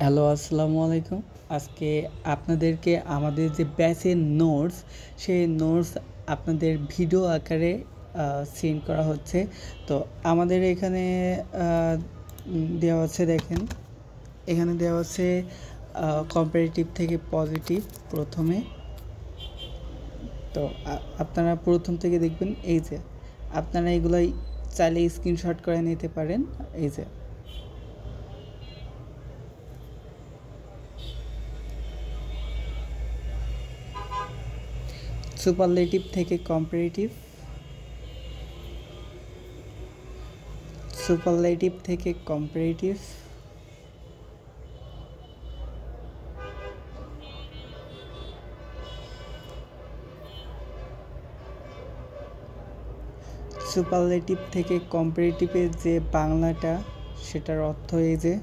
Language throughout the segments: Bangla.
হ্যালো, আসসালামু আলাইকুম। আজকে আপনাদেরকে আমাদের যে ব্যাচের নোটস, সেই নোটস আপনাদের ভিডিও আকারে সেন্ড করা হচ্ছে। তো আমাদের এখানে দেওয়া আছে, দেখেন এখানে দেওয়া আছে কম্পারেটিভ থেকে পজিটিভ প্রথমে। তো আপনারা প্রথম থেকে দেখবেন, এই যে আপনারা এগুলাই চাইলে স্ক্রিনশট করে নিতে পারেন। এই যে সুপারলেটিভ থেকে কম্পারেটিভ, সুপারলেটিভ থেকে কম্পারেটিভ, সুপারলেটিভ থেকে কম্পারেটিভের যে বাংলাটা, সেটার অর্থ এই যে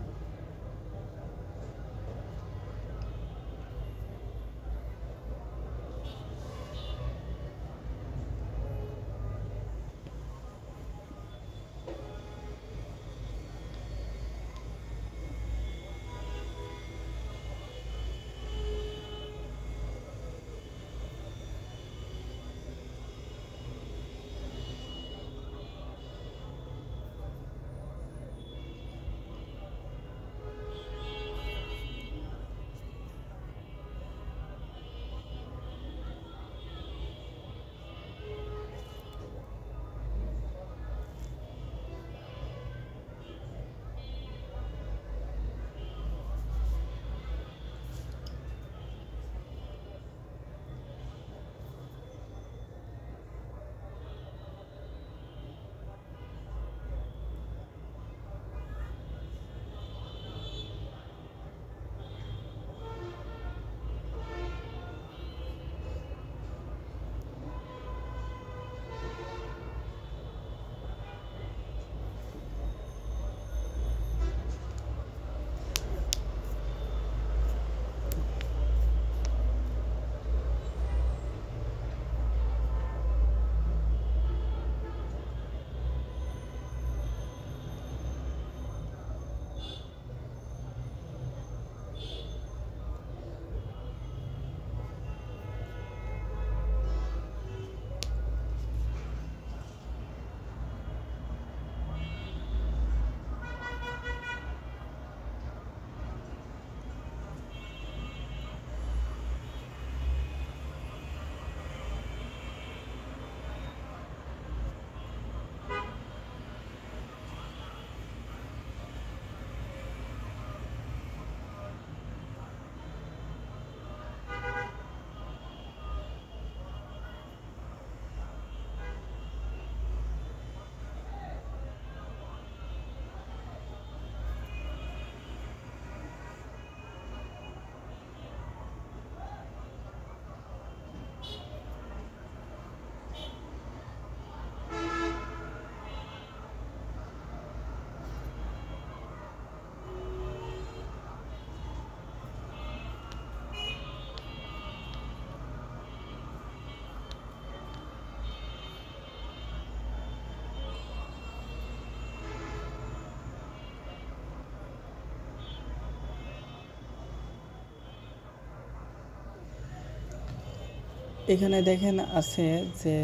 এখানে দেখেন আছে যে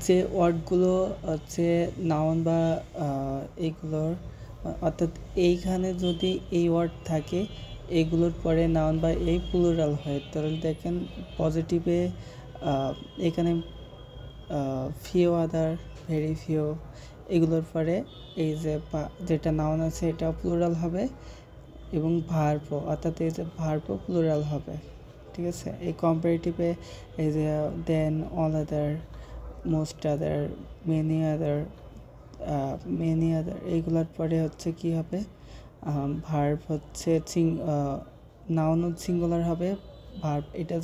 যে ওয়ার্ডগুলো হচ্ছে নাউন বা এইগুলোর, অর্থাৎ এইখানে যদি এই ওয়ার্ড থাকে, এইগুলোর পরে নাউন বা এই প্লুরাল হয়, তাহলে দেখেন পজিটিভে এখানে ফিউ, আদার, ভেরি ফিউ, এগুলোর পরে এই যে যেটা নাউন আছে এটাও প্লুরাল হবে, এবং ভার্বও, অর্থাৎ এই যে ভার্বও প্লুরাল হবে। ঠিক আছে, এই কম্পারেটিভে এই যে then, all other, most other, many other, many other, এইগুলোর পরে হচ্ছে কি হবে, ভার্ব হচ্ছে নাউন সিঙ্গুলার হবে, ভার্ব এটা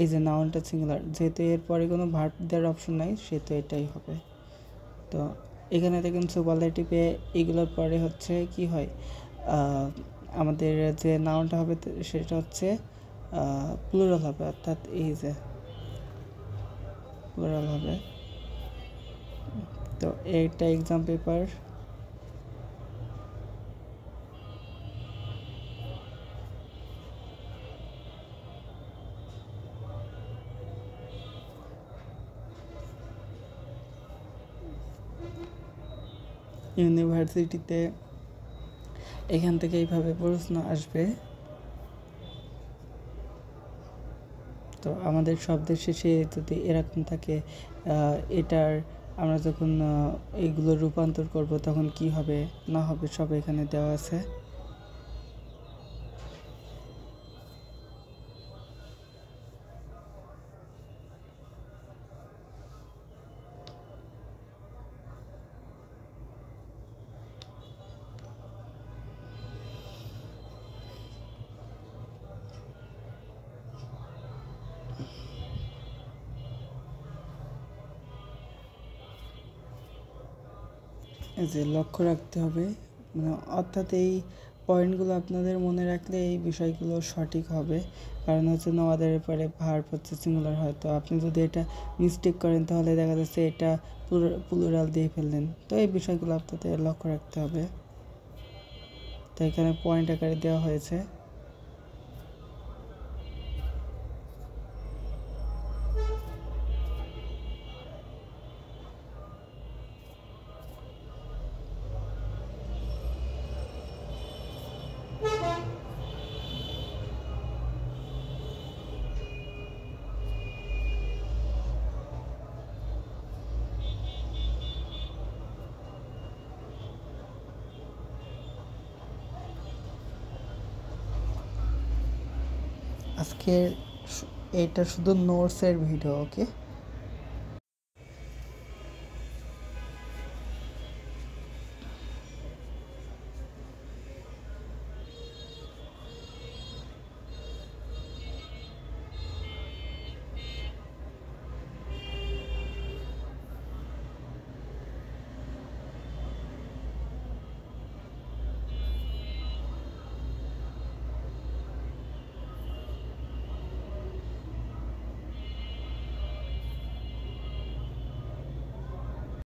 এই যে নাউনটা সিঙ্গুলার, যেহেতু এর পরে কোনো ভার্ব দেওয়ার অপশন নাই, সেহেতু এটাই হবে। তো এখানে দেখুন সুপারলেটিভে এইগুলোর পরে হচ্ছে কি হয়, আমাদের যে নাউনটা হবে সেটা হচ্ছে প্লুরাল হবে, অর্থাৎ এই যে প্লুরাল হবে। তো এইটা এক্সাম পেপার। ইউনিভার্সিটিতে এখান থেকে এইভাবে প্রশ্ন আসবে। তো আমাদের শব্দের শেষে যদি এরকম থাকে এটার আমরা যখন এইগুলো রূপান্তর করব তখন কি হবে না হবে সব এখানে দেওয়া আছে। এই যে লক্ষ্য রাখতে হবে, মানে অর্থাৎ এই পয়েন্টগুলো আপনাদের মনে রাখলে এই বিষয়গুলো সঠিক হবে। কারণ হচ্ছে নওয়াদের পরে ভার্ব হচ্ছে সিঙ্গুলার হয়, তো আপনি যদি এটা মিস্টেক করেন তাহলে দেখা যাচ্ছে এটা প্লুরাল দিয়ে ফেললেন। তো এই বিষয়গুলো আপনাদের লক্ষ্য রাখতে হবে। তো এখানে পয়েন্ট আকারে দেওয়া হয়েছে। আজকের এটা শুধু নোটসের ভিডিও, ওকে।